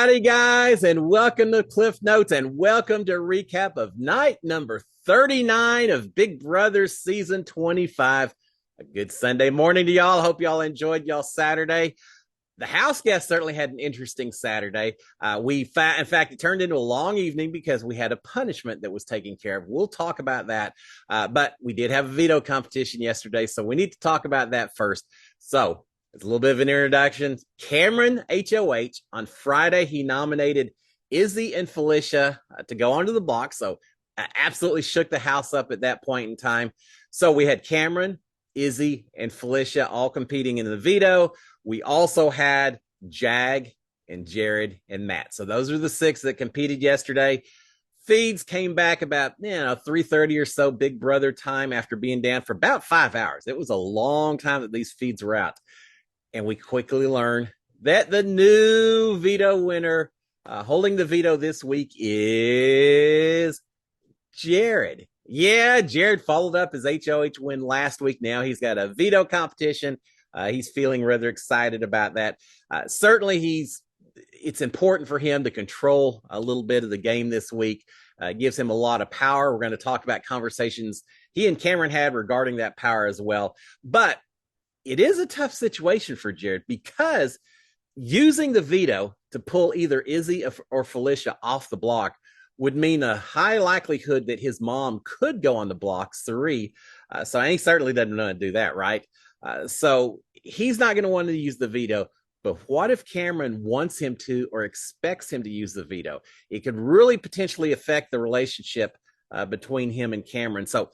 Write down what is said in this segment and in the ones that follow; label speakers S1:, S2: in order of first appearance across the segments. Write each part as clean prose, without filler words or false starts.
S1: Howdy, guys, and welcome to Cliff Notes, and welcome to recap of night number 39 of Big Brother season 25. A good Sunday morning to y'all. Hope y'all enjoyed y'all Saturday. The house guests certainly had an interesting Saturday. In fact, it turned into a long evening because we had a punishment that was taken care of. We'll talk about that. But we did have a veto competition yesterday, so we need to talk about that first. So, it's a little bit of an introduction. Cameron HOH, on Friday, he nominated Izzy and Felicia to go onto the block. So, absolutely shook the house up at that point in time. So, we had Cameron, Izzy, and Felicia all competing in the veto. We also had Jag and Jared and Matt. So those are the six that competed yesterday. Feeds came back about 3:30 or so Big Brother time after being down for about 5 hours. It was a long time that these feeds were out. And we quickly learned that the new veto winner holding the veto this week is Jared. Yeah, Jared followed up his HOH win last week. Now he's got a veto competition. He's feeling rather excited about that. Certainly, it's important for him to control a little bit of the game this week. It gives him a lot of power. We're going to talk about conversations he and Cameron had regarding that power as well. But it is a tough situation for Jared because using the veto to pull either Izzy or Felicia off the block would mean a high likelihood that his mom could go on the block, Suri. So he certainly doesn't want to do that, right? So he's not going to want to use the veto. But what if Cameron wants him to or expects him to use the veto? It could really potentially affect the relationship between him and Cameron. So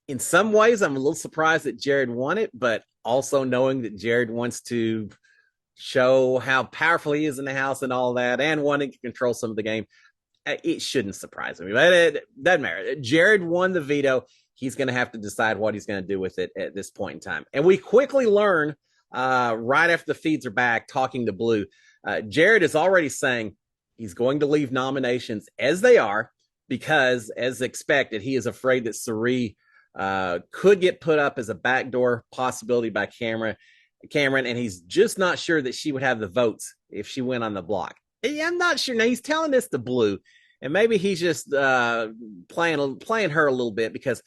S1: in some ways, I'm a little surprised that Jared won it, but also knowing that Jared wants to show how powerful he is in the house and all that, and wanting to control some of the game, it shouldn't surprise me. But it doesn't matter. Jared won the veto. He's going to have to decide what he's going to do with it at this point in time. And we quickly learn right after the feeds are back, talking to Blue, Jared is already saying he's going to leave nominations as they are because, as expected, he is afraid that Suri could get put up as a backdoor possibility by Cameron, and he's just not sure that she would have the votes if she went on the block. I'm not sure. Now, he's telling this to Blue, and maybe he's just playing her a little bit because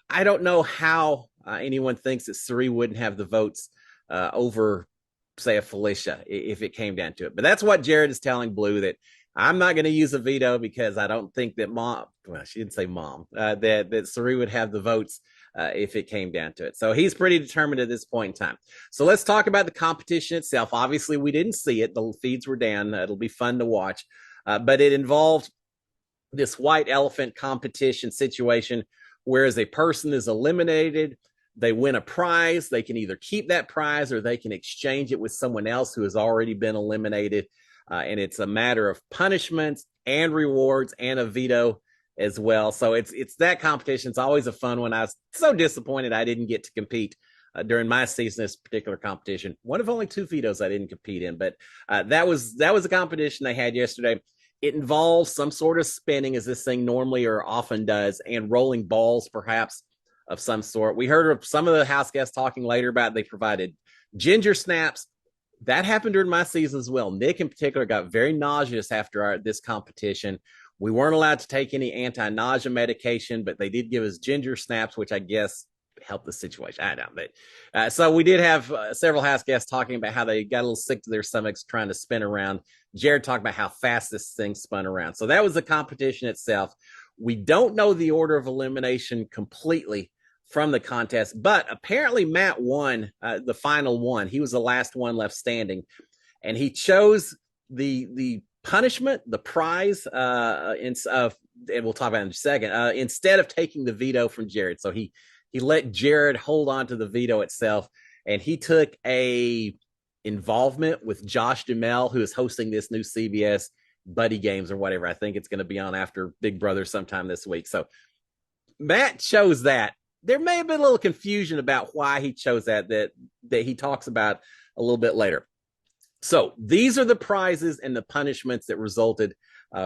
S1: I don't know how anyone thinks that Suri wouldn't have the votes over, say, a Felicia if it came down to it. But that's what Jared is telling Blue, that I'm not going to use a veto because I don't think that she didn't say mom, that Suri would have the votes if it came down to it. So he's pretty determined at this point in time. So let's talk about the competition itself. Obviously, we didn't see it. The feeds were down. It'll be fun to watch. But it involved this white elephant competition situation, whereas a person is eliminated, they win a prize. They can either keep that prize or they can exchange it with someone else who has already been eliminated. And it's a matter of punishments and rewards and a veto as well. So it's that competition. It's always a fun one. I was so disappointed I didn't get to compete during my season, this particular competition. One of only 2 vetoes I didn't compete in, but that was a competition they had yesterday. It involves some sort of spinning, as this thing normally or often does, and rolling balls, perhaps, of some sort. We heard of some of the house guests talking later about they provided ginger snaps. That happened during my season as well. Nick, in particular, got very nauseous after this competition. We weren't allowed to take any anti-nausea medication, but they did give us ginger snaps, which I guess helped the situation. I don't know. But, so we did have several house guests talking about how they got a little sick to their stomachs trying to spin around. Jared talked about how fast this thing spun around. So that was the competition itself. We don't know the order of elimination completely from the contest, but apparently Matt won the final one. He was the last one left standing, and he chose the punishment, the prize, and we'll talk about it in a second, instead of taking the veto from Jared. So he let Jared hold on to the veto itself, and he took a involvement with Josh Duhamel, who is hosting this new CBS Buddy Games or whatever. I think it's going to be on after Big Brother sometime this week. So Matt chose that. There may have been a little confusion about why he chose that he talks about a little bit later. So these are the prizes and the punishments that resulted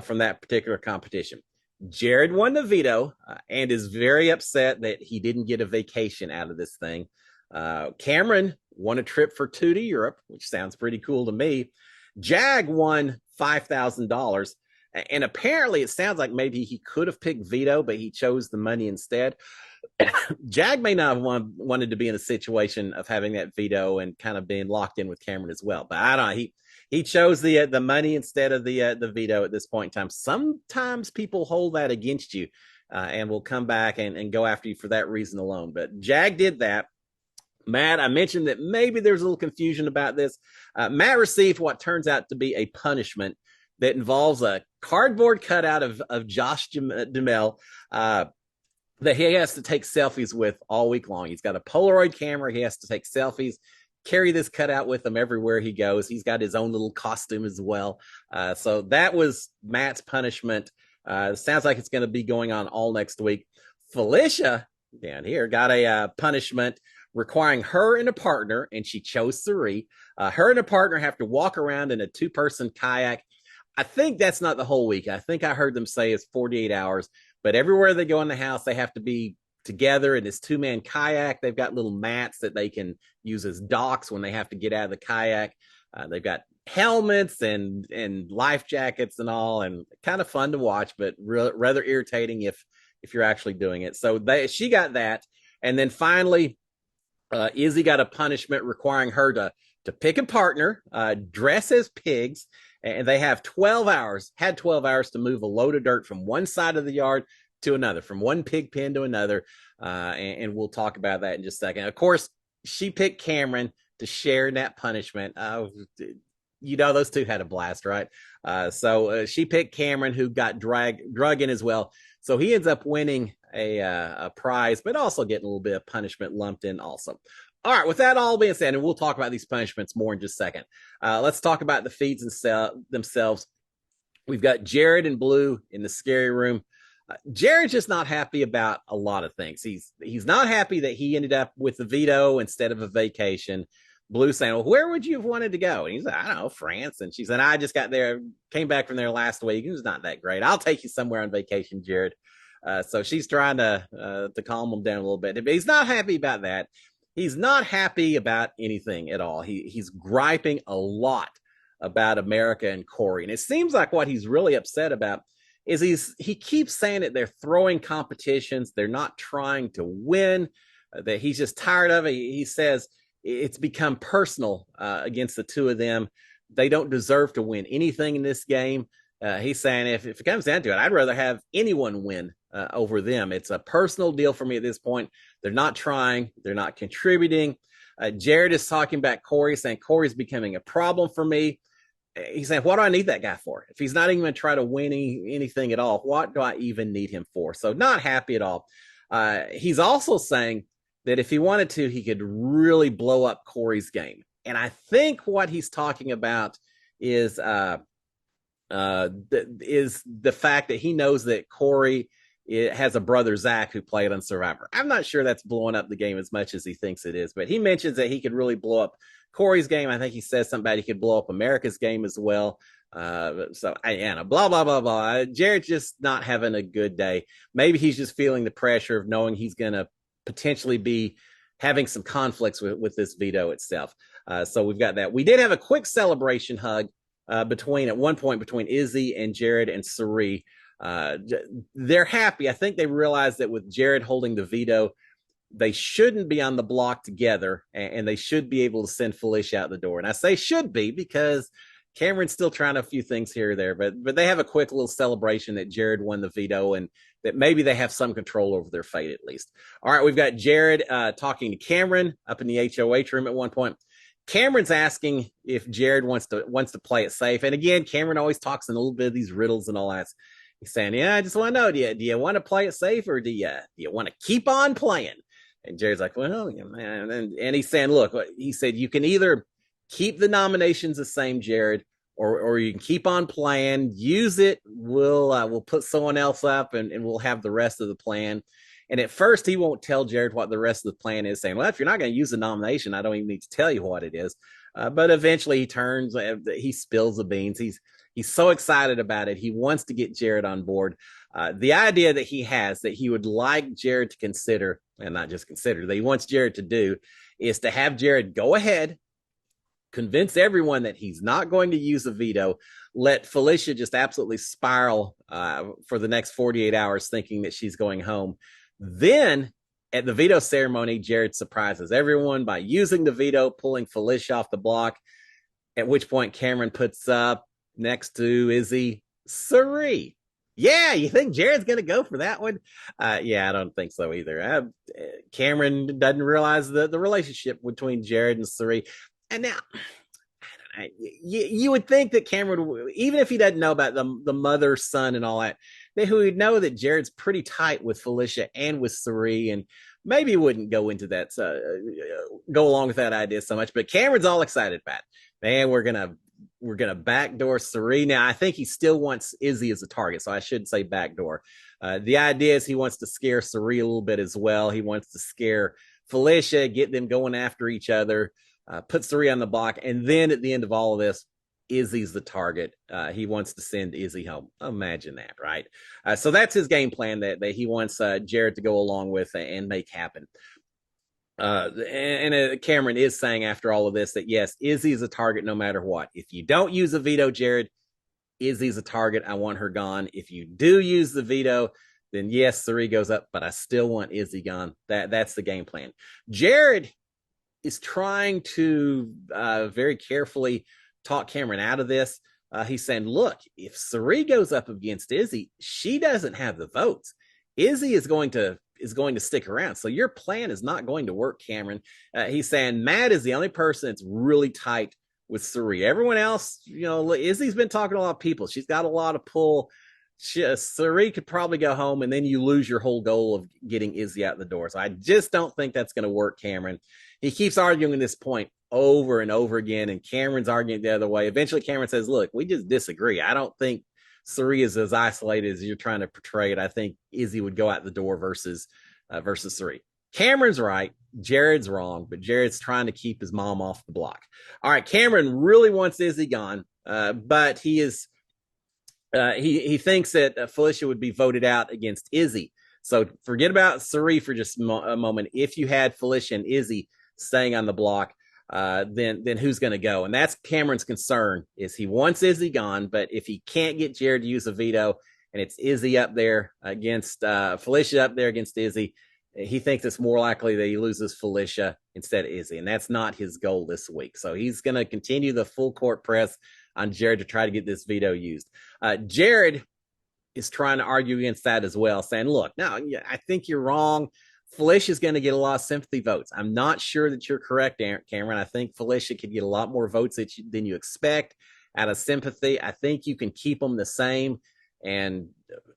S1: from that particular competition. Jared won the veto and is very upset that he didn't get a vacation out of this thing. Cameron won a trip for 2 to Europe, which sounds pretty cool to me. Jag won $5,000. And apparently, it sounds like maybe he could have picked Veto, but he chose the money instead. Jag may not have wanted to be in a situation of having that veto and kind of being locked in with Cameron as well. But I don't know. He chose the money instead of the veto at this point in time. Sometimes people hold that against you and will come back and go after you for that reason alone. But Jag did that. Matt, I mentioned that maybe there's a little confusion about this. Matt received what turns out to be a punishment that involves a cardboard cutout of Josh Duhamel that he has to take selfies with all week long. He's got a Polaroid camera. He has to take selfies, carry this cutout with him everywhere he goes. He's got his own little costume as well. So that was Matt's punishment. Sounds like it's going to be going on all next week. Felicia down here got a punishment requiring her and a partner, and she chose Suri. Her and a partner have to walk around in a two-person kayak. I think that's not the whole week. I think I heard them say it's 48 hours. But everywhere they go in the house, they have to be together in this two-man kayak. They've got little mats that they can use as docks when they have to get out of the kayak. They've got helmets and life jackets and all, and kind of fun to watch, but rather irritating if you're actually doing it. So she got that. And then finally, Izzy got a punishment requiring her to pick a partner, dress as pigs, and they had 12 hours to move a load of dirt from one side of the yard to another, from one pig pen to another. And we'll talk about that in just a second. Of course, she picked Cameron to share in that punishment. Those two had a blast, right? So she picked Cameron, who got drug in as well. So he ends up winning a prize, but also getting a little bit of punishment lumped in also. All right, with that all being said, and we'll talk about these punishments more in just a second. Let's talk about the feeds themselves. We've got Jared and Blue in the scary room. Jared's just not happy about a lot of things. He's not happy that he ended up with the veto instead of a vacation. Blue saying, well, where would you have wanted to go? And he's like, I don't know, France. And she said, I just came back from there last week. It was not that great. I'll take you somewhere on vacation, Jared. So she's trying to calm him down a little bit. But he's not happy about that. He's not happy about anything at all. He's griping a lot about America and Corey. And it seems like what he's really upset about is he keeps saying that they're throwing competitions. They're not trying to win, that he's just tired of it. He says it's become personal against the two of them. They don't deserve to win anything in this game. He's saying if it comes down to it, I'd rather have anyone win over them. It's a personal deal for me at this point. They're not trying. They're not contributing. Jared is talking about Corey, saying Corey's becoming a problem for me. He's saying, what do I need that guy for? If he's not even going to try to win anything at all, what do I even need him for? So not happy at all. He's also saying that if he wanted to, he could really blow up Corey's game. And I think what he's talking about is the fact that he knows that Corey has a brother, Zach, who played on Survivor. I'm not sure that's blowing up the game as much as he thinks it is, but he mentions that he could really blow up Corey's game. I think he says something about he could blow up America's game as well. So blah, blah, blah, blah. Jared's just not having a good day. Maybe he's just feeling the pressure of knowing he's going to potentially be having some conflicts with this veto itself. So we've got that. We did have a quick celebration hug at one point between Izzy and Jared and Suri. They're happy. I think they realized that with Jared holding the veto, they shouldn't be on the block together, and they should be able to send Felicia out the door. And I say should be because Cameron's still trying a few things here or there, but they have a quick little celebration that Jared won the veto and that maybe they have some control over their fate at least. All right, we've got Jared talking to Cameron up in the HOH room at one point. Cameron's asking if Jared wants to play it safe. And again, Cameron always talks in a little bit of these riddles and all that. He's saying, yeah, I just want to know, do you want to play it safe or do you want to keep on playing? And Jared's like, well, yeah, man. And he's saying, look, he said, you can either keep the nominations the same, Jared, or you can keep on playing, use it. We'll put someone else up and we'll have the rest of the plan. And at first he won't tell Jared what the rest of the plan is, saying, well, if you're not going to use the nomination, I don't even need to tell you what it is. But eventually he spills the beans. He's so excited about it. He wants to get Jared on board. The idea that he has that he would like Jared to consider, and not just consider, that he wants Jared to do, is to have Jared go ahead convince everyone that he's not going to use a veto, let Felicia just absolutely spiral for the next 48 hours thinking that she's going home. Then at the veto ceremony, Jared surprises everyone by using the veto, pulling Felicia off the block, at which point Cameron puts up next to Izzy Sari. Yeah, you think Jared's going to go for that one? Yeah, I don't think so either. Cameron doesn't realize the relationship between Jared and Sari. And now, you would think that Cameron, even if he doesn't know about the mother, son, and all that, that he would know that Jared's pretty tight with Felicia and with Sari, and maybe wouldn't go into that, go along with that idea so much. But Cameron's all excited about it. Man, we're gonna backdoor Sari. Now, I think he still wants Izzy as a target, so I shouldn't say backdoor. The idea is he wants to scare Sari a little bit as well. He wants to scare Felicia, get them going after each other, put Sari on the block, and then at the end of all of this, Izzy's the target. He wants to send Izzy home. Imagine that, right? So that's his game plan that he wants Jared to go along with and make happen. Cameron is saying after all of this that yes, Izzy's a target no matter what. If you don't use a veto, Jared, Izzy's a target. I want her gone. If you do use the veto, then yes, Sari goes up, but I still want Izzy gone. That's the game plan. Jared is trying to very carefully talk Cameron out of this. He's saying, look, if Sari goes up against Izzy, she doesn't have the votes. Izzy is going to stick around. So your plan is not going to work, Cameron. He's saying Matt is the only person that's really tight with Sari. Everyone else, Izzy's been talking to a lot of people. She's got a lot of pull. Sari could probably go home, and then you lose your whole goal of getting Izzy out the door. So I just don't think that's going to work, Cameron. He keeps arguing this point over and over again, and Cameron's arguing the other way. Eventually, Cameron says, look, we just disagree. I don't think Sari is as isolated as you're trying to portray it. I think Izzy would go out the door versus Sari. Cameron's right. Jared's wrong, but Jared's trying to keep his mom off the block. All right, Cameron really wants Izzy gone, but he thinks that Felicia would be voted out against Izzy. So forget about Sari for just a moment. If you had Felicia and Izzy staying on the block, then who's going to go? And that's Cameron's concern, is he wants Izzy gone, but if he can't get Jared to use a veto and it's Izzy up there against Felicia up there against Izzy, he thinks it's more likely that he loses Felicia instead of Izzy. And that's not his goal this week. So he's going to continue the full court press on Jared to try to get this veto used. Jared is trying to argue against that as well, saying, look, no, I think you're wrong. Felicia is going to get a lot of sympathy votes. I'm not sure that you're correct, Cameron. I think Felicia could get a lot more votes than you expect out of sympathy. I think you can keep them the same, and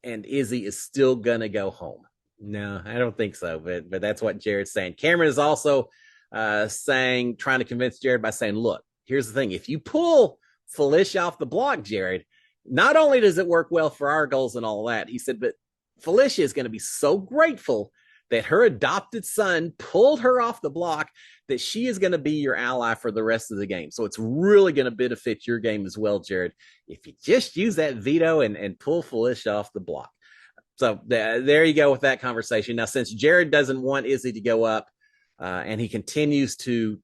S1: Izzy is still going to go home. No, I don't think so, but that's what Jared's saying. Cameron is also trying to convince Jared by saying, look, here's the thing. If you pull Felicia off the block, Jared, not only does it work well for our goals and all that, he said, but Felicia is going to be so grateful that her adopted son pulled her off the block that she is going to be your ally for the rest of the game. So it's really going to benefit your game as well, Jared, if you just use that veto and pull Felicia off the block. So there you go with that conversation. Now, since Jared doesn't want Izzy to go up, and he continues to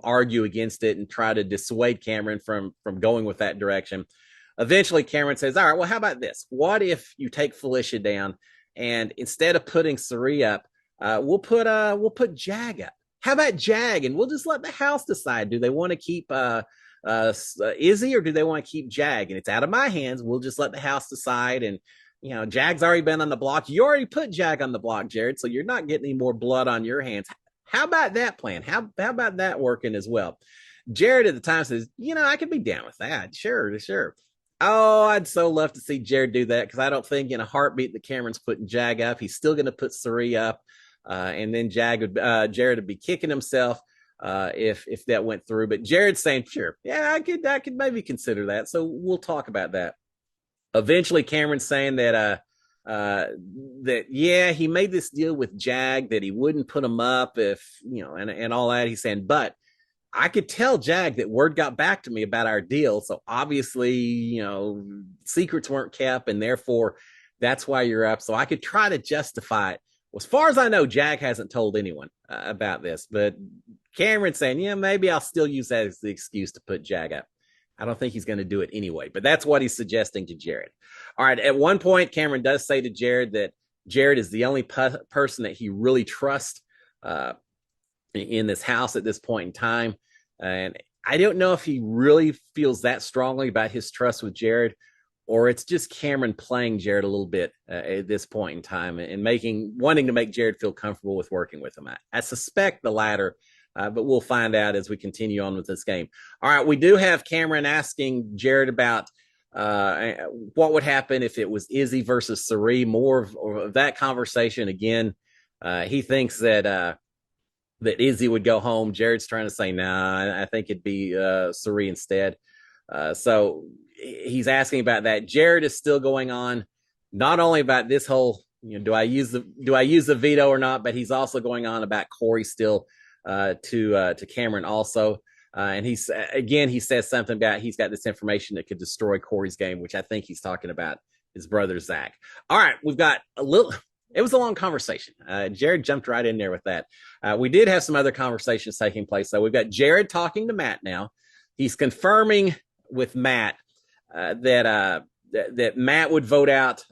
S1: argue against it and try to dissuade Cameron from going with that direction, eventually Cameron says, all right, well, how about this? What if you take Felicia down, and instead of putting Sari up, we'll put Jag up. How about Jag? And we'll just let the house decide. Do they want to keep Izzy, or do they want to keep Jag? And it's out of my hands. We'll just let the house decide. And Jag's already been on the block. You already put Jag on the block, Jared, so you're not getting any more blood on your hands. How about that plan? How about that working as well? Jared at the time says, I could be down with that. Sure. Oh, I'd so love to see Jared do that, because I don't think in a heartbeat that Cameron's putting Jag up. He's still going to put Sari up, and then Jared would be kicking himself if that went through. But Jared's saying, sure, yeah, I could maybe consider that. So we'll talk about that. Eventually, Cameron's saying that he made this deal with Jag that he wouldn't put him up if and all that. He's saying, but I could tell Jag that word got back to me about our deal. So obviously, secrets weren't kept, and therefore that's why you're up. So I could try to justify it. Well, as far as I know, Jag hasn't told anyone about this, but Cameron saying, yeah, maybe I'll still use that as the excuse to put Jag up. I don't think he's going to do it anyway, but that's what he's suggesting to Jared. All right. At one point, Cameron does say to Jared that Jared is the only person that he really trusts in this house at this point in time. And I don't know if he really feels that strongly about his trust with Jared, or it's just Cameron playing Jared a little bit at this point in time and wanting to make Jared feel comfortable with working with him. I suspect the latter, but we'll find out as we continue on with this game. All right, we do have Cameron asking Jared about what would happen if it was Izzy versus Cirie. More of that conversation again. He thinks that Izzy would go home. Jared's trying to say, nah, I think it'd be Cirie instead. So he's asking about that. Jared is still going on, not only about this whole, do I use the veto or not, but he's also going on about Corey still to Cameron also. And he says something about he's got this information that could destroy Corey's game, which I think he's talking about his brother Zach. All right, we've got it was a long conversation. Jared jumped right in there with that. We did have some other conversations taking place. So we've got Jared talking to Matt now. He's confirming with Matt that Matt would vote out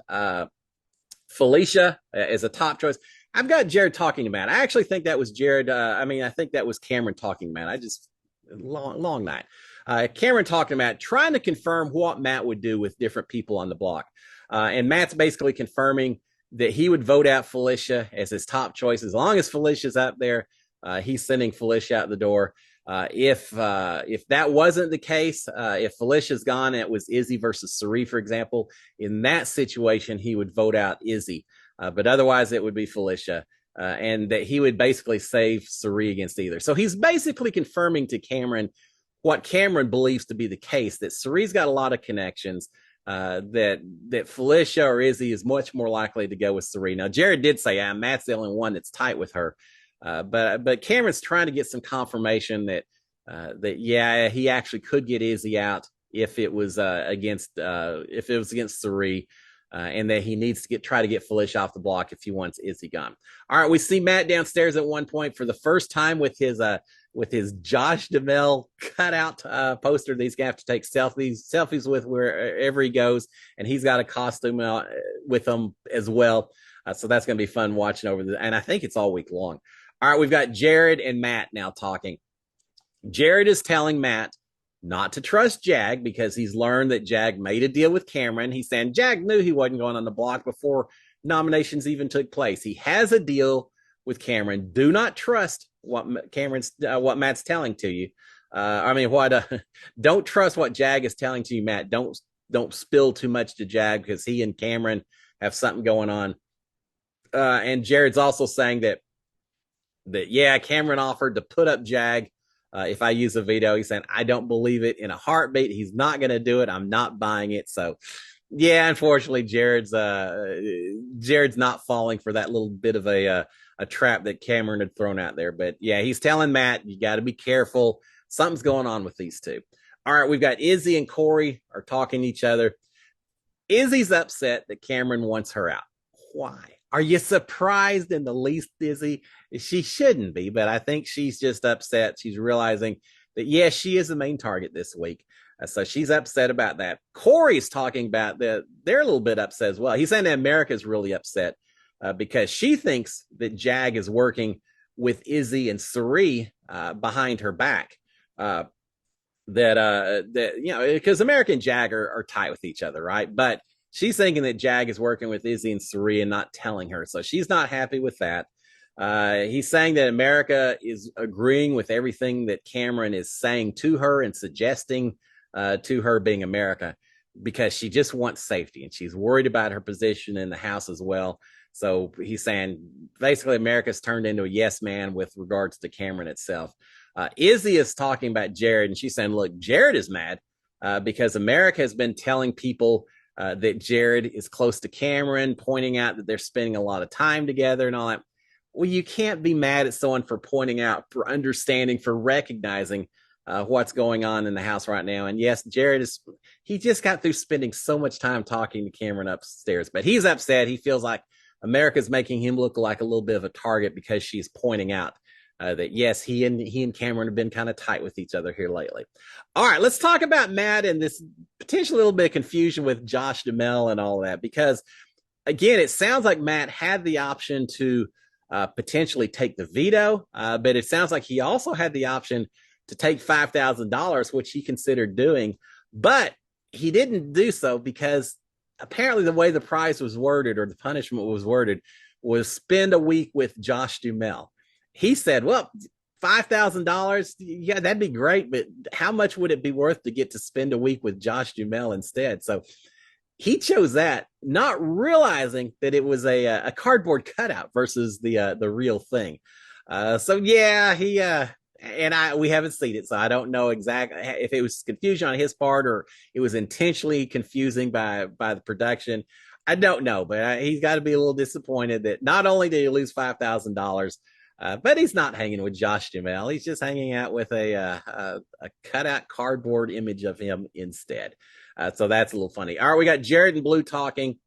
S1: Felicia as a top choice. I've got Jared talking to Matt. I actually think that was Jared. I think that was Cameron talking to Matt. Long night. Cameron talking to Matt, trying to confirm what Matt would do with different people on the block. And Matt's basically confirming that he would vote out Felicia as his top choice. As long as Felicia's up there, he's sending Felicia out the door. If that wasn't the case, if Felicia's gone and it was Izzy versus Cirie, for example, in that situation, he would vote out Izzy. But otherwise, it would be Felicia. And that he would basically save Cirie against either. So he's basically confirming to Cameron what Cameron believes to be the case, that Cirie's got a lot of connections, that Felicia or Izzy is much more likely to go with Cirie. Now, Jared did say, Matt's the only one that's tight with her. But Cameron's trying to get some confirmation that he actually could get Izzy out if it was against Cirie. And that he needs to try to get Felicia off the block if he wants Izzy gone. All right, we see Matt downstairs at one point for the first time with his Josh Duhamel cutout poster that he's gonna have to take selfies with wherever he goes, and he's got a costume with him as well. So that's gonna be fun watching and I think it's all week long. All right, we've got Jared and Matt now talking. Jared is telling Matt not to trust Jag because he's learned that Jag made a deal with Cameron. He's saying Jag knew he wasn't going on the block before nominations even took place. He has a deal with Cameron. Do not trust what Matt's telling to you. Don't trust what Jag is telling to you, Matt. Don't spill too much to Jag because he and Cameron have something going on. And Jared's also saying that Cameron offered to put up Jag if I use a veto. He's saying, I don't believe it in a heartbeat. He's not going to do it. I'm not buying it. So, unfortunately, Jared's not falling for that little bit of a trap that Cameron had thrown out there. But, he's telling Matt, you got to be careful. Something's going on with these two. All right, we've got Izzy and Corey are talking to each other. Izzy's upset that Cameron wants her out. Why? Are you surprised in the least, Izzy? She shouldn't be, but I think she's just upset. She's realizing that, she is the main target this week. So she's upset about that. Corey's talking about that. They're a little bit upset as well. He's saying that America's really upset because she thinks that Jag is working with Izzy and Cirie behind her back. Because America and Jag are tight with each other, right? But she's thinking that Jag is working with Izzy and Cirie and not telling her. So she's not happy with that. He's saying that America is agreeing with everything that Cameron is saying to her and suggesting to her, being America, because she just wants safety and she's worried about her position in the house as well. So he's saying basically America's turned into a yes man with regards to Cameron itself. Izzy is talking about Jared and she's saying, look, Jared is mad because America has been telling people that Jared is close to Cameron, pointing out that they're spending a lot of time together and all that. Well, you can't be mad at someone for pointing out, for understanding, for recognizing what's going on in the house right now. And yes, Jared he just got through spending so much time talking to Cameron upstairs, but he's upset. He feels like America's making him look like a little bit of a target because she's pointing out that yes, he and Cameron have been kind of tight with each other here lately. All right, let's talk about Matt and this potential little bit of confusion with Josh Duhamel and all that, because again, it sounds like Matt had the option to potentially take the veto, but it sounds like he also had the option to take $5,000, which he considered doing, but he didn't do so because apparently the way the prize was worded or the punishment was worded was spend a week with Josh Duhamel. He said, well, $5,000, yeah, that'd be great, but how much would it be worth to get to spend a week with Josh Duhamel instead? So he chose that, not realizing that it was a cardboard cutout versus the real thing. So yeah, he and we haven't seen it, so I don't know exactly if it was confusion on his part or it was intentionally confusing by the production. I don't know, but he's got to be a little disappointed that not only did he lose $5,000, but he's not hanging with Josh Duhamel. He's just hanging out with a cutout cardboard image of him instead. So that's a little funny. All right, we got Jared and Blue talking.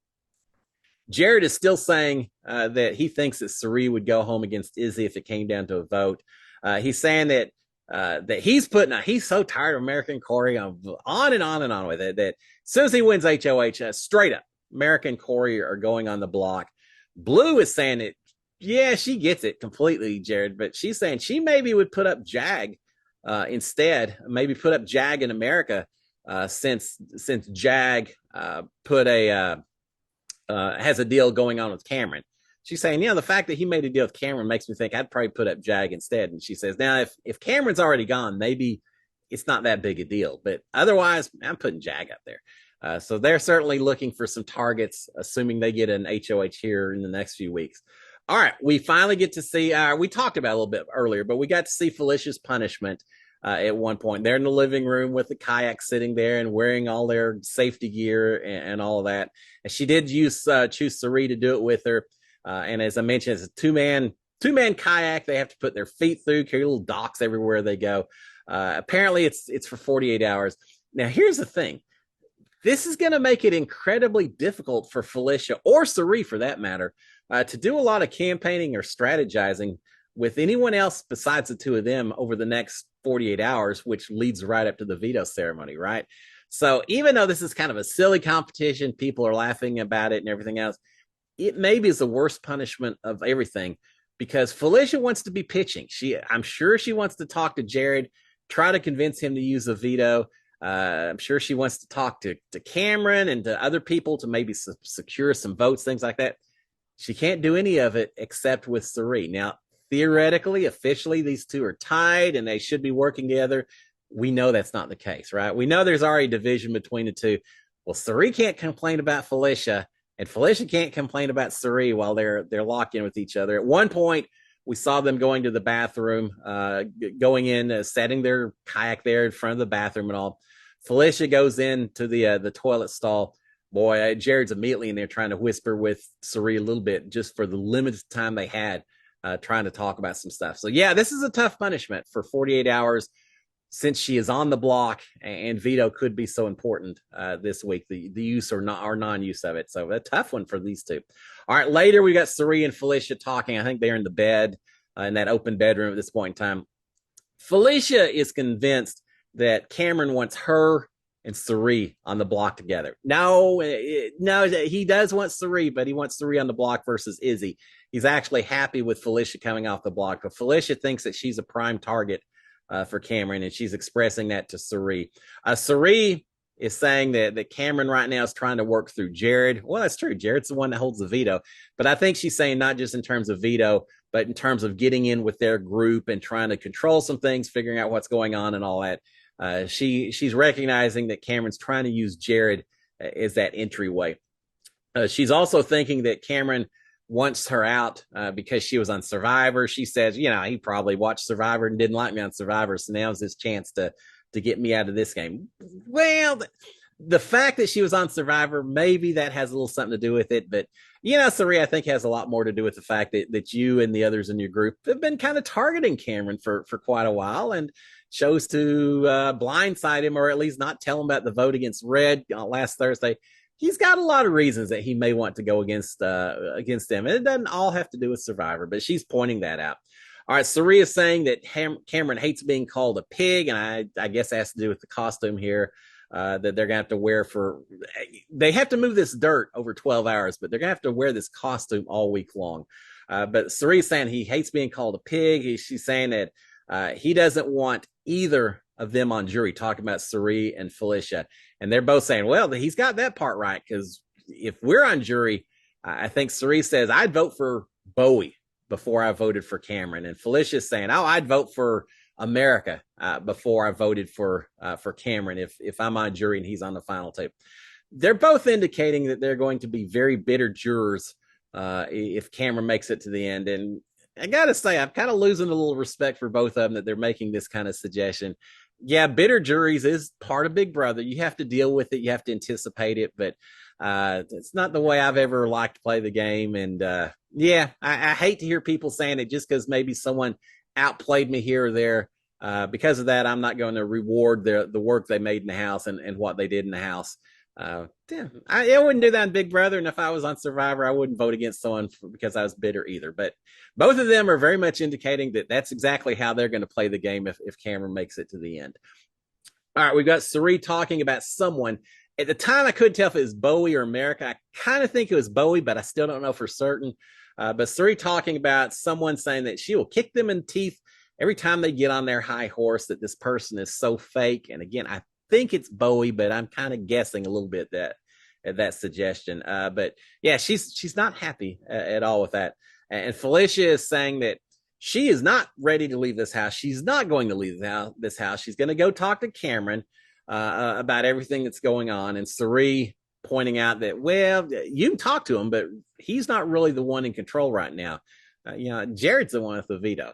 S1: Jared is still saying that he thinks that Cirie would go home against Izzy if it came down to a vote. He's saying that he's so tired of American Corey on and on and on with it that as soon as he wins HOH, straight up, American Corey are going on the block. Blue is saying that, yeah, she gets it completely, Jared, but she's saying she maybe would put up Jag instead, maybe put up Jag in America since Jag has a deal going on with Cameron. She's saying, the fact that he made a deal with Cameron makes me think I'd probably put up Jag instead. And she says, now, if Cameron's already gone, maybe it's not that big a deal. But otherwise, I'm putting Jag up there. So they're certainly looking for some targets, assuming they get an HOH here in the next few weeks. All right, we finally get to see, we talked about it a little bit earlier, but we got to see Felicia's punishment at one point. They're in the living room with the Kayak sitting there and wearing all their safety gear and all of that. And she did choose Cirie to do it with her. And as I mentioned, it's a two-man Kayak. They have to put their feet through, carry little docks everywhere they go. Apparently, it's for 48 hours. Now, here's the thing. This is going to make it incredibly difficult for Felicia, or Cirie for that matter, to do a lot of campaigning or strategizing with anyone else besides the two of them over the next 48 hours, which leads right up to the veto ceremony, right? So even though this is kind of a silly competition, people are laughing about it and everything else, it maybe is the worst punishment of everything because Felicia wants to be pitching. I'm sure she wants to talk to Jared, try to convince him to use a veto. I'm sure she wants to talk to Cameron and to other people to maybe secure some votes, things like that. She can't do any of it except with Cirie. Now, theoretically, officially, these two are tied and they should be working together. We know that's not the case, right? We know there's already division between the two. Well, Cirie can't complain about Felicia, and Felicia can't complain about Cirie while they're locked in with each other. At one point, we saw them going to the bathroom, going in, setting their Kayak there in front of the bathroom and all. Felicia goes into the toilet stall. Boy, Jared's immediately in there trying to whisper with Cirie a little bit just for the limited time they had trying to talk about some stuff. So, yeah, this is a tough punishment for 48 hours since she is on the block and veto could be so important this week, the use or non-use of it. So a tough one for these two. All right, later we got Cirie and Felicia talking. I think they're in the bed, in that open bedroom at this point in time. Felicia is convinced that Cameron wants her and Cirie on the block together. No, he does want Cirie, but he wants Cirie on the block versus Izzy. He's actually happy with Felicia coming off the block, but Felicia thinks that she's a prime target for Cameron, and she's expressing that to Cirie. Cirie is saying that Cameron right now is trying to work through Jared. Well, that's true. Jared's the one that holds the veto, but I think she's saying not just in terms of veto, but in terms of getting in with their group and trying to control some things, figuring out what's going on and all that. She's recognizing that Cameron's trying to use Jared as that entryway. She's also thinking that Cameron wants her out because she was on Survivor. She says, he probably watched Survivor and didn't like me on Survivor, so now's his chance to get me out of this game. Well, the fact that she was on Survivor, maybe that has a little something to do with it, but Cirie, I think, has a lot more to do with the fact that you and the others in your group have been kind of targeting Cameron for quite a while and chose to blindside him or at least not tell him about the vote against Red last Thursday. He's got a lot of reasons that he may want to go against them. And it doesn't all have to do with Survivor, but she's pointing that out. All right, Sari is saying that Cameron hates being called a pig, and I guess that has to do with the costume here that they're gonna have to wear for. They have to move this dirt over 12 hours, but they're gonna have to wear this costume all week long. But Sari is saying he hates being called a pig. She's saying that he doesn't want either of them on jury, talking about Sari and Felicia, and they're both saying, well, he's got that part right, because if we're on jury, I think Sari says I'd vote for Bowie before I voted for Cameron, and Felicia's saying, "Oh, I'd vote for America before I voted for Cameron if I'm on jury and he's on the final tape." They're both indicating that they're going to be very bitter jurors if Cameron makes it to the end. And I gotta say, I'm kind of losing a little respect for both of them that they're making this kind of suggestion. Yeah, bitter juries is part of Big Brother. You have to deal with it. You have to anticipate it, but it's not the way I've ever liked to play the game. And yeah, I hate to hear people saying it just because maybe someone outplayed me here or there. Because of that, I'm not going to reward the work they made in the house and what they did in the house. Yeah, I wouldn't do that in Big Brother, and if I was on Survivor, I wouldn't vote against someone because I was bitter either. But both of them are very much indicating that that's exactly how they're going to play the game if Cameron makes it to the end. All right, we've got Sari talking about someone. At the time, I couldn't tell if it was Bowie or America. I kind of think it was Bowie, but I still don't know for certain. But Sari talking about someone saying that she will kick them in the teeth every time they get on their high horse, that this person is so fake. And again, I think it's Bowie, but I'm kind of guessing a little bit that suggestion. But yeah, she's not happy at all with that. And Felicia is saying that she is not ready to leave this house. She's not going to leave this house. She's going to go talk to Cameron about everything that's going on. And Sari pointing out that, well, you can talk to him, but he's not really the one in control right now. Jared's the one with the veto.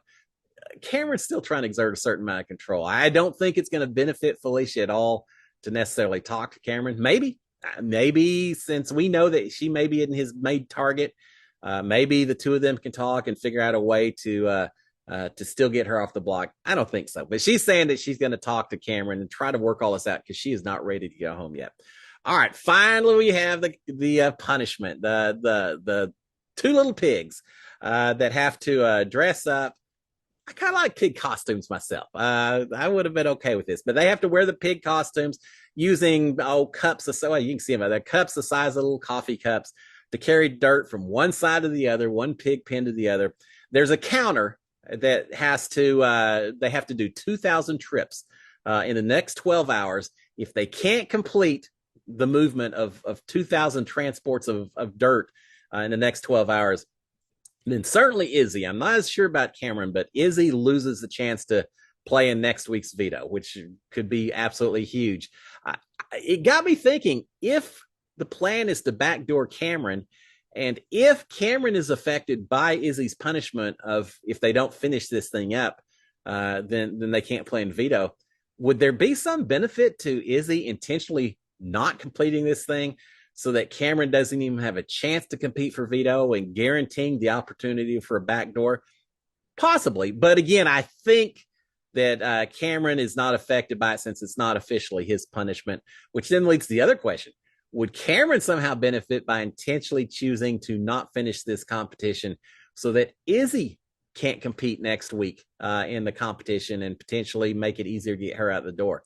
S1: Cameron's still trying to exert a certain amount of control. I don't think it's going to benefit Felicia at all to necessarily talk to Cameron. Maybe since we know that she may be in his main target, maybe the two of them can talk and figure out a way to still get her off the block. I don't think so, but she's saying that she's going to talk to Cameron and try to work all this out because she is not ready to go home yet. All right, finally we have the punishment, the two little pigs that have to dress up. I kind of like pig costumes myself. I would have been okay with this, but they have to wear the pig costumes using cups. You can see them. They're cups the size of little coffee cups to carry dirt from one side to the other, one pig pen to the other. There's a counter that has to. They have to do 2,000 trips in the next 12 hours. If they can't complete the movement of 2,000 transports of dirt in the next 12 hours, then certainly Izzy. I'm not as sure about Cameron, but Izzy loses the chance to play in next week's veto, which could be absolutely huge. It got me thinking, if the plan is to backdoor Cameron, and if Cameron is affected by Izzy's punishment of if they don't finish this thing up, then they can't play in veto. Would there be some benefit to Izzy intentionally not completing this thing so that Cameron doesn't even have a chance to compete for veto and guaranteeing the opportunity for a backdoor? Possibly. But again, I think that Cameron is not affected by it since it's not officially his punishment, which then leads to the other question. Would Cameron somehow benefit by intentionally choosing to not finish this competition so that Izzy can't compete next week in the competition and potentially make it easier to get her out the door?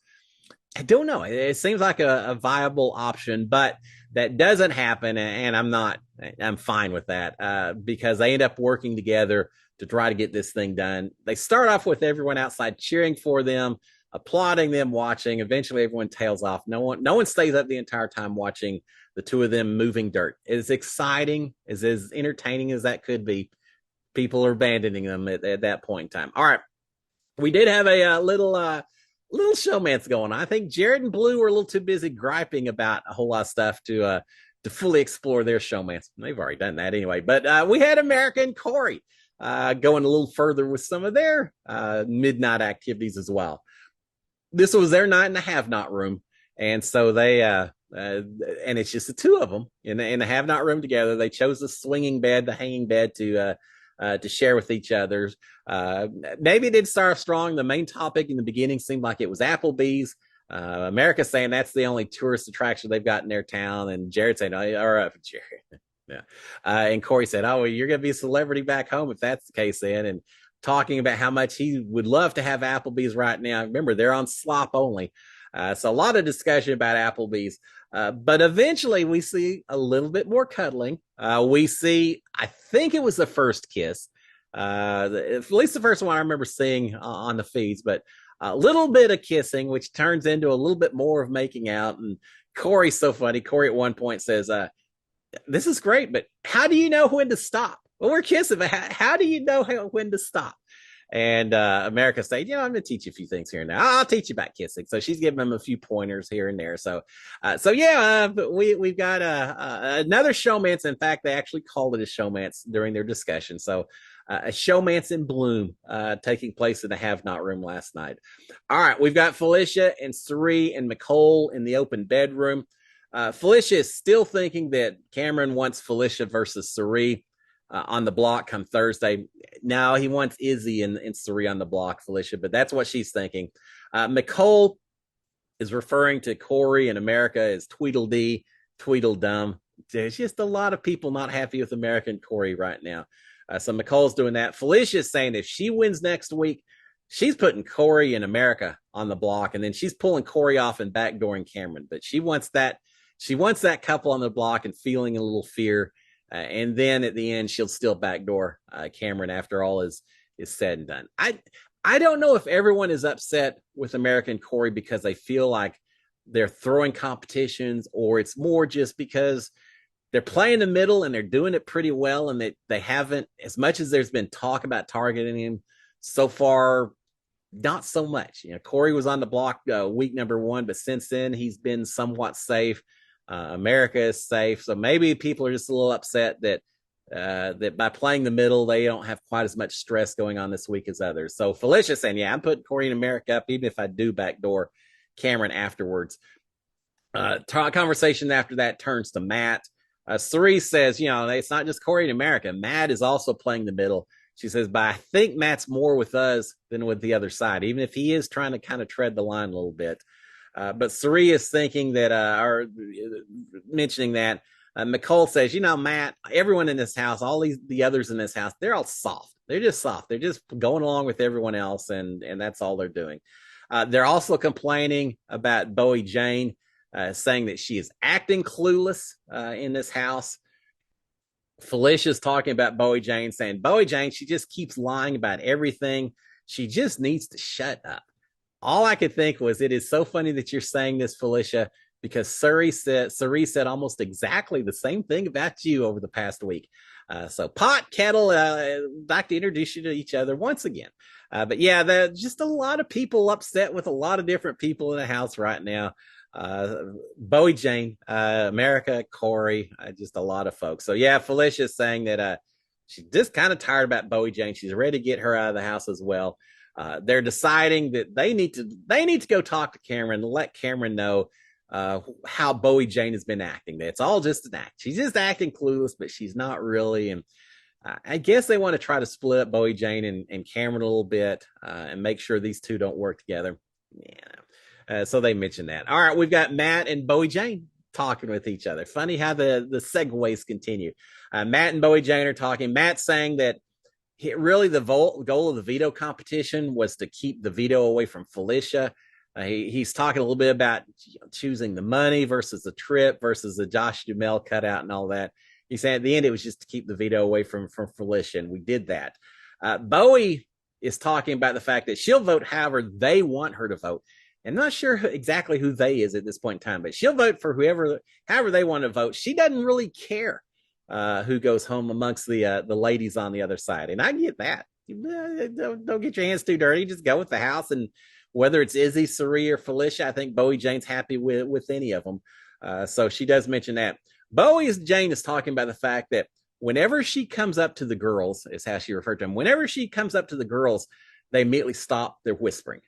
S1: I don't know. It seems like a viable option, but that doesn't happen. And I'm fine with that because they end up working together to try to get this thing done. They start off with everyone outside cheering for them, applauding them, watching. Eventually everyone tails off. No one stays up the entire time watching the two of them moving dirt. As exciting, as entertaining as that could be, people are abandoning them at that point in time. All right. We did have a little showmance going on. I think Jared and Blue were a little too busy griping about a whole lot of stuff to fully explore their showmance. They've already done that anyway. But we had America and Corey going a little further with some of their midnight activities as well. This was their night in the have-not room, and so they and it's just the two of them in the have-not room together. They chose the swinging bed, the hanging bed to share with each other. Maybe it did start strong. The main topic in the beginning seemed like it was Applebee's. America saying that's the only tourist attraction they've got in their town, and Jared saying, Jared. Yeah. And Corey said, "Oh, well, you're going to be a celebrity back home if that's the case then." And talking about how much he would love to have Applebee's right now. Remember, they're on slop only. So a lot of discussion about Applebee's. But eventually we see a little bit more cuddling. We see, I think it was the first kiss. At least the first one I remember seeing on the feeds, but a little bit of kissing, which turns into a little bit more of making out. And Corey's so funny. Corey at one point says, this is great, but how do you know when to stop? Well, we're kissing, but how do you know when to stop? And America said, I'm going to teach you a few things here and now. I'll teach you about kissing. So she's giving them a few pointers here and there. So we've got another showmance. In fact, they actually called it a showmance during their discussion. So a showmance in bloom taking place in the Have Not room last night. All right, we've got Felicia and Suri and Nicole in the open bedroom. Felicia is still thinking that Cameron wants Felicia versus Suri on the block come Thursday. Now he wants Izzy and Suri on the block, Felicia, but that's what she's thinking. Nicole is referring to Corey and America as Tweedledee, Tweedledum. There's just a lot of people not happy with America and Corey right now. So Nicole's doing that. Felicia is saying if she wins next week, she's putting Corey and America on the block, and then she's pulling Corey off and backdooring Cameron. But she wants that couple on the block and feeling a little fear. And then at the end, she'll still backdoor Cameron after all is said and done. I don't know if everyone is upset with America and Corey because they feel like they're throwing competitions, or it's more just because they're playing the middle and they're doing it pretty well, and they haven't, as much as there's been talk about targeting him so far, not so much. Corey was on the block week number 1, but since then he's been somewhat safe. America is safe, so maybe people are just a little upset that by playing the middle, they don't have quite as much stress going on this week as others. So Felicia saying, I'm putting Corey and America up, even if I do backdoor Cameron afterwards. Conversation after that turns to Matt. Suri says, it's not just Corey and America. Matt is also playing the middle. She says, but I think Matt's more with us than with the other side, even if he is trying to kind of tread the line a little bit. But Suri is thinking that, or mentioning that, Nicole says, Matt, everyone in this house, all the others in this house, they're all soft. They're just soft. They're just going along with everyone else, and that's all they're doing. They're also complaining about Bowie Jane, saying that she is acting clueless in this house. Felicia's talking about Bowie Jane, saying, Bowie Jane, she just keeps lying about everything. She just needs to shut up. All I could think was, it is so funny that you're saying this, Felicia, because Suri said almost exactly the same thing about you over the past week. So pot, kettle, I'd like to introduce you to each other once again. But yeah, just a lot of people upset with a lot of different people in the house right now. Bowie Jane, America, Corey, just a lot of folks. So yeah, Felicia is saying that she's just kind of tired about Bowie Jane. She's ready to get her out of the house as well. They're deciding that they need to go talk to Cameron and let Cameron know how Bowie Jane has been acting. It's all just an act. She's just acting clueless, but she's not really. And I guess they want to try to split up Bowie Jane and Cameron a little bit and make sure these two don't work together. Yeah. So they mentioned that. All right, we've got Matt and Bowie Jane talking with each other. Funny how the segues continue. Matt and Bowie Jane are talking. Matt saying that really the goal of the veto competition was to keep the veto away from Felicia. He's talking a little bit about choosing the money versus the trip versus the Josh Duhamel cutout and all that. He's saying at the end it was just to keep the veto away from Felicia, and we did that. Bowie is talking about the fact that she'll vote however they want her to vote. I'm not sure exactly who they is at this point in time, but she'll vote for however they want to vote. She doesn't really care who goes home amongst the ladies on the other side. And I get that. Don't get your hands too dirty. Just go with the house. And whether it's Izzy, Suri, or Felicia, I think Bowie Jane's happy with any of them. So she does mention that. Bowie Jane is talking about the fact that whenever she comes up to the girls, is how she referred to them, whenever she comes up to the girls, they immediately stop their whispering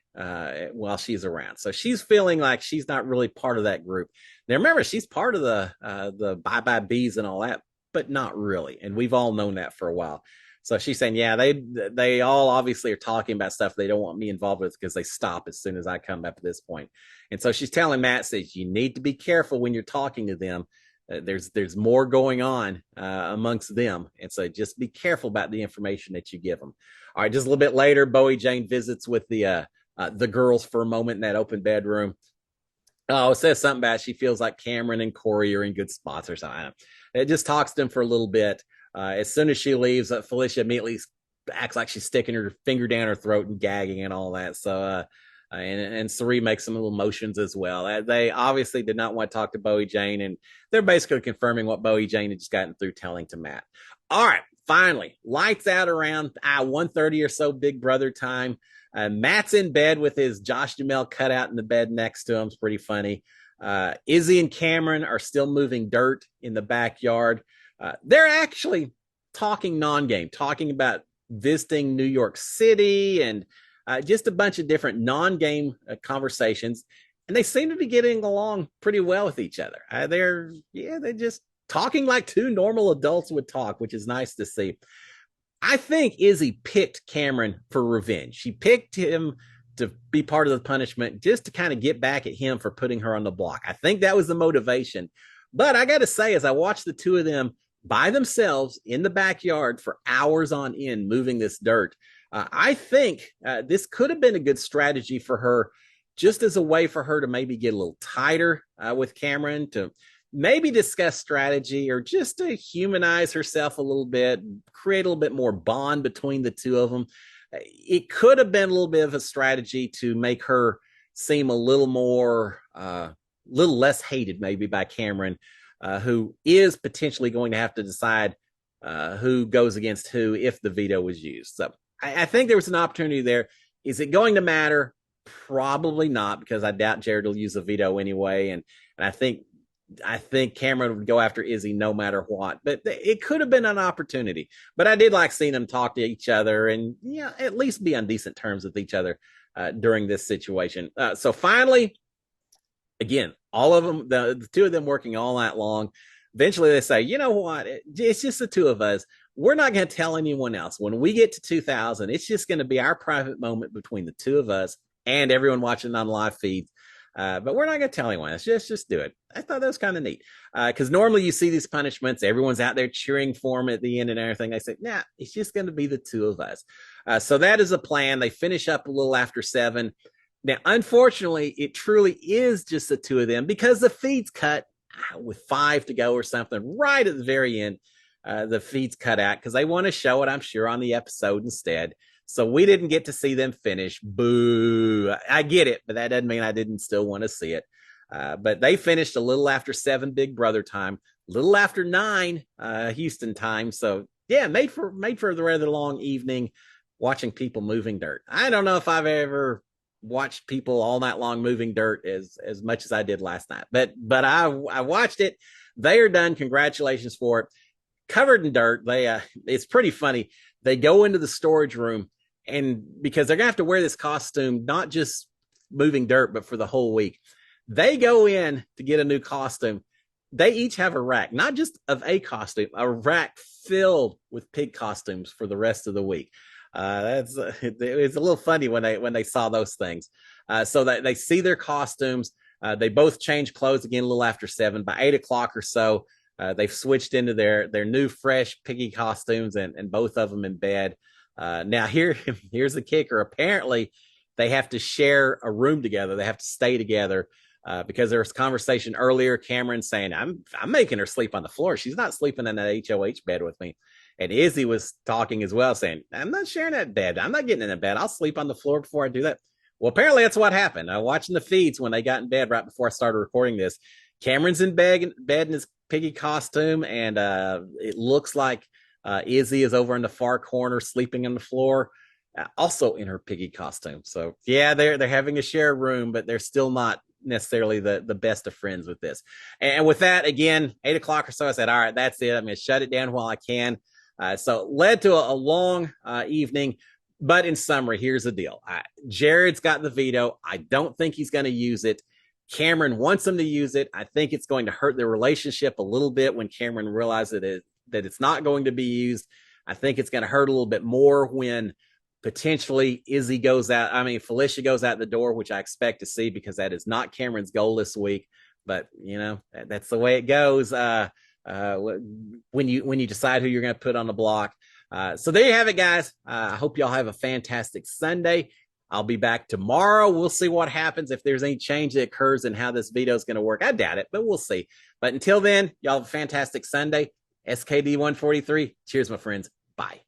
S1: while she's around. So she's feeling like she's not really part of that group. Now, remember, she's part of the bye-bye bees and all that, but not really. And we've all known that for a while. So she's saying, yeah, they all obviously are talking about stuff they don't want me involved with because they stop as soon as I come up at this point. And so she's telling Matt, says, you need to be careful when you're talking to them. there's more going on amongst them, and so just be careful about the information that you give them. All right, just a little bit later, Bowie Jane visits with the girls for a moment in that open bedroom. Oh, it says something about she feels like Cameron and Corey are in good spots or something. It just talks to them for a little bit. As soon as she leaves, Felicia immediately acts like she's sticking her finger down her throat and gagging and all that. So, and Sari makes some little motions as well. They obviously did not want to talk to Bowie Jane, and they're basically confirming what Bowie Jane had just gotten through telling to Matt. All right, finally, lights out around 1:30 or so, Big Brother time. Matt's in bed with his Josh Duhamel cutout in the bed next to him. It's pretty funny. Izzy and Cameron are still moving dirt in the backyard. They're actually talking non-game, talking about visiting New York City and just a bunch of different non-game conversations. And they seem to be getting along pretty well with each other. They're just talking like two normal adults would talk, which is nice to see. I think Izzy picked Cameron for revenge. She picked him to be part of the punishment just to kind of get back at him for putting her on the block. I think that was the motivation. But I got to say, as I watched the two of them by themselves in the backyard for hours on end moving this dirt, I think this could have been a good strategy for her, just as a way for her to maybe get a little tighter with Cameron, to maybe discuss strategy or just to humanize herself a little bit, create a little bit more bond between the two of them. It could have been a little bit of a strategy to make her seem a little more, little less hated maybe by Cameron, who is potentially going to have to decide who goes against who if the veto was used. So I think there was an opportunity there. Is it going to matter? Probably not, because I doubt Jared will use a veto anyway. And I think Cameron would go after Izzy no matter what, but it could have been an opportunity. But I did like seeing them talk to each other and at least be on decent terms with each other during this situation. So finally, again, all of them, the two of them working all night long. Eventually they say, you know what? It's just the two of us. We're not going to tell anyone else. When we get to 2000, it's just going to be our private moment between the two of us and everyone watching on live feeds. But we're not going to tell anyone. Let's just do it. I thought that was kind of neat. Because normally you see these punishments, everyone's out there cheering for them at the end and everything. They say, nah, it's just going to be the two of us. So that is a plan. They finish up a little after 7. Now, unfortunately, it truly is just the two of them because the feed's cut with 5 to go or something right at the very end. The feed's cut out because they want to show it, I'm sure, on the episode instead. So we didn't get to see them finish. Boo. I get it, but that doesn't mean I didn't still want to see it. But they finished a little after 7 Big Brother time, a little after 9 Houston time. So yeah, made for the rather long evening watching people moving dirt. I don't know if I've ever watched people all night long moving dirt as much as I did last night. But I watched it. They are done. Congratulations for it. Covered in dirt. It's pretty funny. They go into the storage room, and because they're gonna have to wear this costume, not just moving dirt, but for the whole week. They go in to get a new costume. They each have a rack, not just of a costume, a rack filled with pig costumes for the rest of the week. It's a little funny when they saw those things. So they see their costumes. They both change clothes again a little after 7. By 8 o'clock or so, they've switched into their new fresh piggy costumes, and both of them in bed. Now here's the kicker. Apparently, they have to share a room together. They have to stay together because there was conversation earlier. Cameron saying, "I'm making her sleep on the floor. She's not sleeping in that HOH bed with me." And Izzy was talking as well, saying, "I'm not sharing that bed. I'm not getting in that bed. I'll sleep on the floor before I do that." Well, apparently that's what happened. Watching the feeds when they got in bed right before I started recording this, Cameron's in bed in his piggy costume, and it looks like Izzy is over in the far corner sleeping on the floor, also in her piggy costume. So yeah, they're having a share room, but they're still not necessarily the best of friends with this. And with that, again, 8 o'clock or so, I said, all right, that's it. I'm going to shut it down while I can. So it led to a long evening. But in summary, here's the deal. Jared's got the veto. I don't think he's going to use it. Cameron wants him to use it. I think it's going to hurt their relationship a little bit when Cameron realizes that it's not going to be used. I think it's going to hurt a little bit more when potentially Felicia goes out the door, which I expect to see because that is not Cameron's goal this week. but that's the way it goes. When you decide who you're going to put on the block. So there you have it, guys. I hope y'all have a fantastic Sunday. I'll be back tomorrow. We'll see what happens, if there's any change that occurs in how this veto is going to work. I doubt it, but we'll see. But until then, y'all have a fantastic Sunday. SKD 143. Cheers, my friends. Bye.